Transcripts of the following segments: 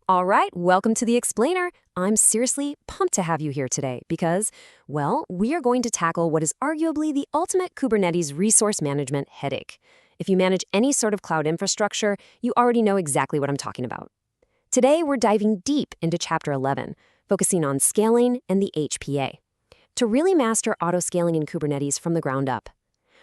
All right, welcome to The Explainer. I'm seriously pumped to have you here today because, well, we are going to tackle what is arguably the ultimate Kubernetes resource management headache. If you manage any sort of cloud infrastructure, you already know exactly what I'm talking about. Today, we're diving deep into Chapter 11, focusing on scaling and the HPA, to really master autoscaling in Kubernetes from the ground up.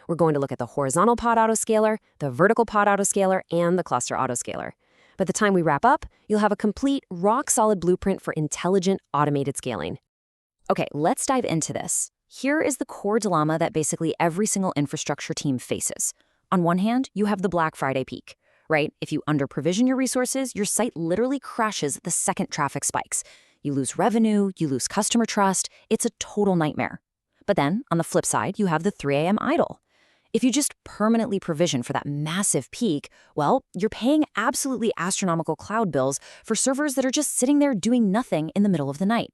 We're going to look at the horizontal pod autoscaler, the vertical pod autoscaler, and the cluster autoscaler. By the time we wrap up, you'll have a complete, rock-solid blueprint for intelligent, automated scaling. Okay, let's dive into this. Here is the core dilemma that basically every single infrastructure team faces. On one hand, you have the Black Friday peak, right? If you under-provision your resources, your site literally crashes the second traffic spikes. You lose revenue, you lose customer trust. It's a total nightmare. But then, on the flip side, you have the 3 a.m. idle. If you just permanently provision for that massive peak, well, you're paying absolutely astronomical cloud bills for servers that are just sitting there doing nothing in the middle of the night.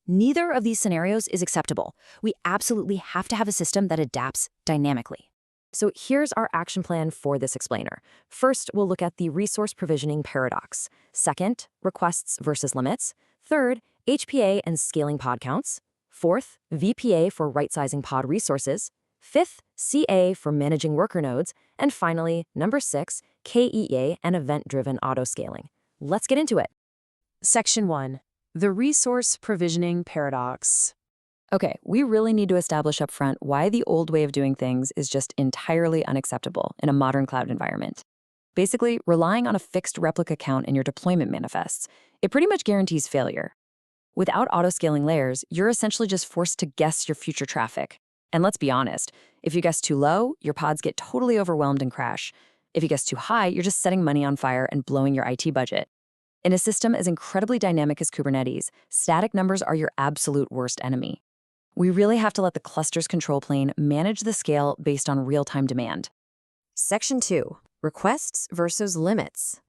Neither of these scenarios is acceptable. We absolutely have to have a system that adapts dynamically. So here's our action plan for this explainer. First, we'll look at the resource provisioning paradox. Second, requests versus limits. Third, HPA and scaling pod counts. Fourth, VPA for right-sizing pod resources. Fifth, CA for managing worker nodes. And finally, number 6, KEDA and event-driven autoscaling. Let's get into it. Section 1. The resource provisioning paradox. Okay, we really need to establish up front why the old way of doing things is just entirely unacceptable in a modern cloud environment. Basically, relying on a fixed replica count in your deployment manifests, it pretty much guarantees failure. Without autoscaling layers, you're essentially just forced to guess your future traffic. And let's be honest, if you guess too low, your pods get totally overwhelmed and crash. If you guess too high, you're just setting money on fire and blowing your IT budget. In a system as incredibly dynamic as Kubernetes, static numbers are your absolute worst enemy. We really have to let the cluster's control plane manage the scale based on real-time demand. Section 2. Requests versus limits.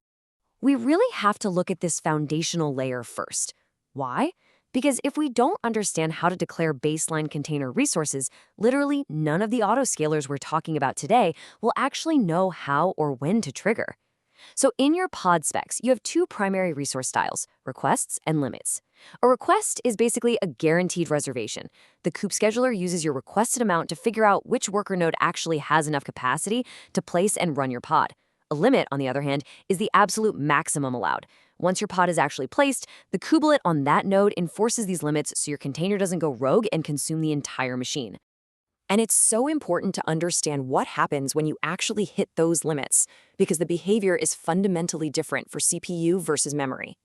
We really have to look at this foundational layer first. Why? Because if we don't understand how to declare baseline container resources, literally none of the autoscalers we're talking about today will actually know how or when to trigger. So in your pod specs, you have 2 primary resource styles, requests and limits. A request is basically a guaranteed reservation. The kube scheduler uses your requested amount to figure out which worker node actually has enough capacity to place and run your pod. A limit, on the other hand, is the absolute maximum allowed. Once your pod is actually placed, the kubelet on that node enforces these limits so your container doesn't go rogue and consume the entire machine. And it's so important to understand what happens when you actually hit those limits, because the behavior is fundamentally different for CPU versus memory.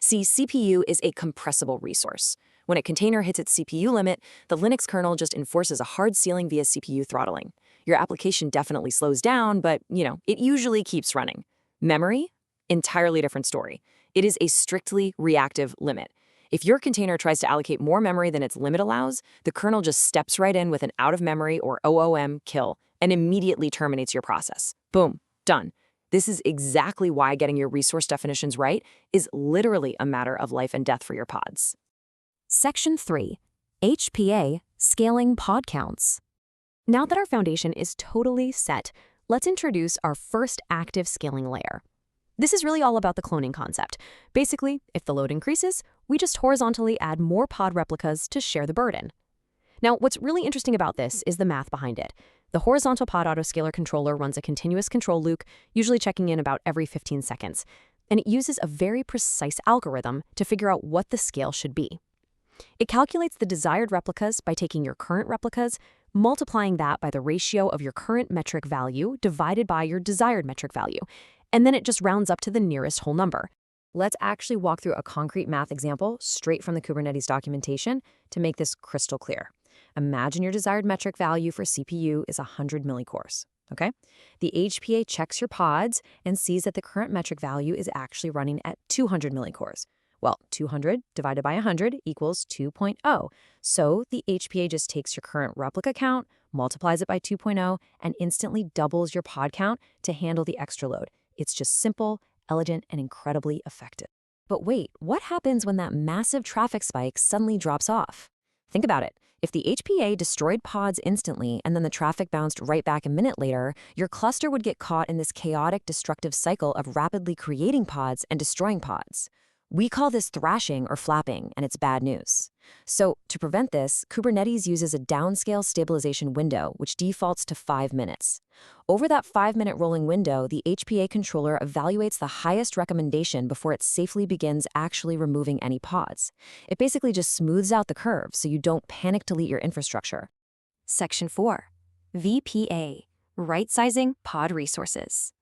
See, CPU is a compressible resource. When a container hits its CPU limit, the Linux kernel just enforces a hard ceiling via CPU throttling. Your application definitely slows down, but, it usually keeps running. Memory? Entirely different story. It is a strictly reactive limit. If your container tries to allocate more memory than its limit allows, the kernel just steps right in with an out-of-memory or OOM kill and immediately terminates your process. Boom, done. This is exactly why getting your resource definitions right is literally a matter of life and death for your pods. Section 3. HPA, scaling pod counts. Now that our foundation is totally set, let's introduce our first active scaling layer. This is really all about the cloning concept. Basically, if the load increases, we just horizontally add more pod replicas to share the burden. Now, what's really interesting about this is the math behind it. The horizontal pod autoscaler controller runs a continuous control loop, usually checking in about every 15 seconds, and it uses a very precise algorithm to figure out what the scale should be. It calculates the desired replicas by taking your current replicas, multiplying that by the ratio of your current metric value divided by your desired metric value, and then it just rounds up to the nearest whole number. Let's actually walk through a concrete math example straight from the Kubernetes documentation to make this crystal clear. Imagine your desired metric value for CPU is 100 millicores, okay? The HPA checks your pods and sees that the current metric value is actually running at 200 millicores. Well, 200 divided by 100 equals 2.0. So the HPA just takes your current replica count, multiplies it by 2.0, and instantly doubles your pod count to handle the extra load. It's just simple, elegant, and incredibly effective. But wait, what happens when that massive traffic spike suddenly drops off? Think about it. If the HPA destroyed pods instantly and then the traffic bounced right back a minute later, your cluster would get caught in this chaotic, destructive cycle of rapidly creating pods and destroying pods. We call this thrashing or flapping, and it's bad news. So, to prevent this, Kubernetes uses a downscale stabilization window, which defaults to 5 minutes. Over that 5-minute rolling window, the HPA controller evaluates the highest recommendation before it safely begins actually removing any pods. It basically just smooths out the curve so you don't panic delete your infrastructure. Section 4. VPA, right-sizing pod resources.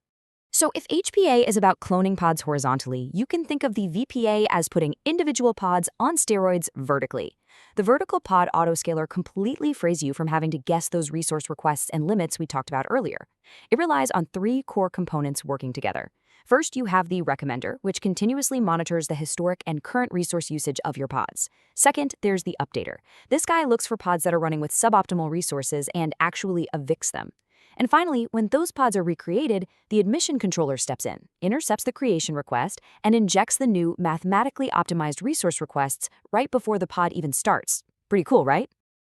So if HPA is about cloning pods horizontally, you can think of the VPA as putting individual pods on steroids vertically. The vertical pod autoscaler completely frees you from having to guess those resource requests and limits we talked about earlier. It relies on 3 core components working together. First, you have the recommender, which continuously monitors the historic and current resource usage of your pods. Second, there's the updater. This guy looks for pods that are running with suboptimal resources and actually evicts them. And finally, when those pods are recreated, the admission controller steps in, intercepts the creation request, and injects the new mathematically optimized resource requests right before the pod even starts. Pretty cool, right?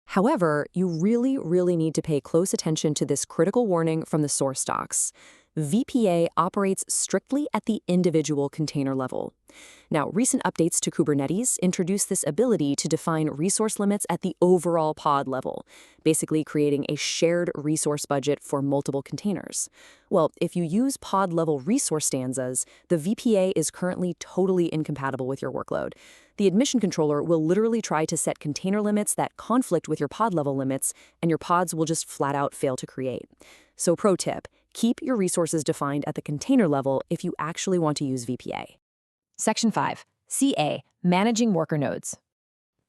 However, you really need to pay close attention to this critical warning from the source docs. VPA operates strictly at the individual container level. Now, recent updates to Kubernetes introduce this ability to define resource limits at the overall pod level, basically creating a shared resource budget for multiple containers. Well, if you use pod-level resource stanzas, the VPA is currently totally incompatible with your workload. The admission controller will literally try to set container limits that conflict with your pod-level limits, and your pods will just flat out fail to create. So pro tip, keep your resources defined at the container level if you actually want to use VPA. Section 5. CA, managing worker nodes.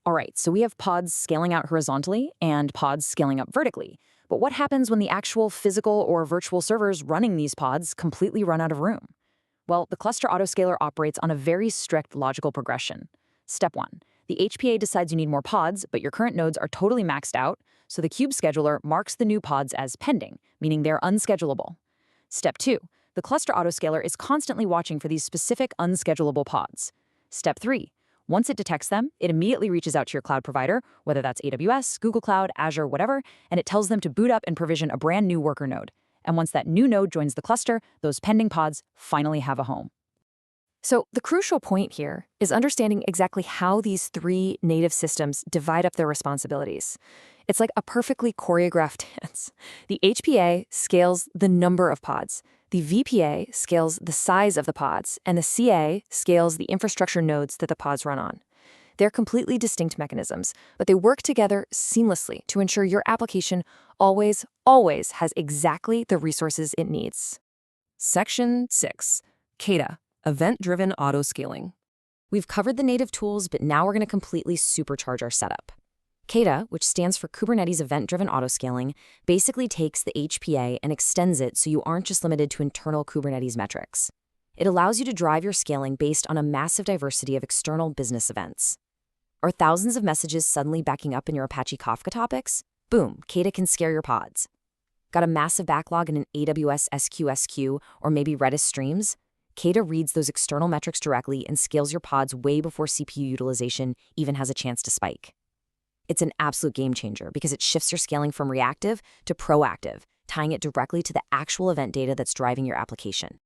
All right, so we have pods scaling out horizontally and pods scaling up vertically. But what happens when the actual physical or virtual servers running these pods completely run out of room? Well, the cluster autoscaler operates on a very strict logical progression. Step 1. The HPA decides you need more pods, but your current nodes are totally maxed out, so the kube scheduler marks the new pods as pending, meaning they're unschedulable. Step 2. The cluster autoscaler is constantly watching for these specific unschedulable pods. Step 3. Once it detects them, it immediately reaches out to your cloud provider, whether that's AWS, Google Cloud, Azure, whatever, and it tells them to boot up and provision a brand new worker node. And once that new node joins the cluster, those pending pods finally have a home. So the crucial point here is understanding exactly how these 3 native systems divide up their responsibilities. It's like a perfectly choreographed dance. The HPA scales the number of pods, the VPA scales the size of the pods, and the CA scales the infrastructure nodes that the pods run on. They're completely distinct mechanisms, but they work together seamlessly to ensure your application always has exactly the resources it needs. Section 6. KEDA, Event-Driven Autoscaling. We've covered the native tools, but now we're going to completely supercharge our setup. KEDA, which stands for Kubernetes Event-Driven Autoscaling, basically takes the HPA and extends it so you aren't just limited to internal Kubernetes metrics. It allows you to drive your scaling based on a massive diversity of external business events. Are thousands of messages suddenly backing up in your Apache Kafka topics? Boom, KEDA can scare your pods. Got a massive backlog in an AWS SQSQ or maybe Redis streams? KEDA reads those external metrics directly and scales your pods way before CPU utilization even has a chance to spike. It's an absolute game changer because it shifts your scaling from reactive to proactive, tying it directly to the actual event data that's driving your application.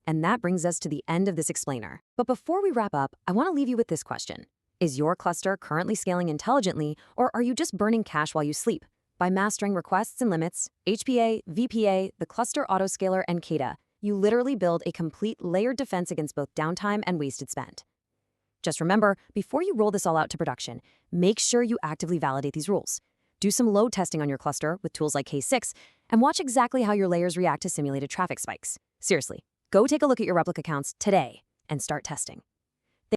And that brings us to the end of this explainer. But before we wrap up, I want to leave you with this question. Is your cluster currently scaling intelligently, or are you just burning cash while you sleep? By mastering requests and limits, HPA, VPA, the cluster autoscaler, and KEDA, you literally build a complete layered defense against both downtime and wasted spend. Just remember, before you roll this all out to production, make sure you actively validate these rules. Do some load testing on your cluster with tools like K6, and watch exactly how your layers react to simulated traffic spikes. Seriously, go take a look at your replica counts today and start testing.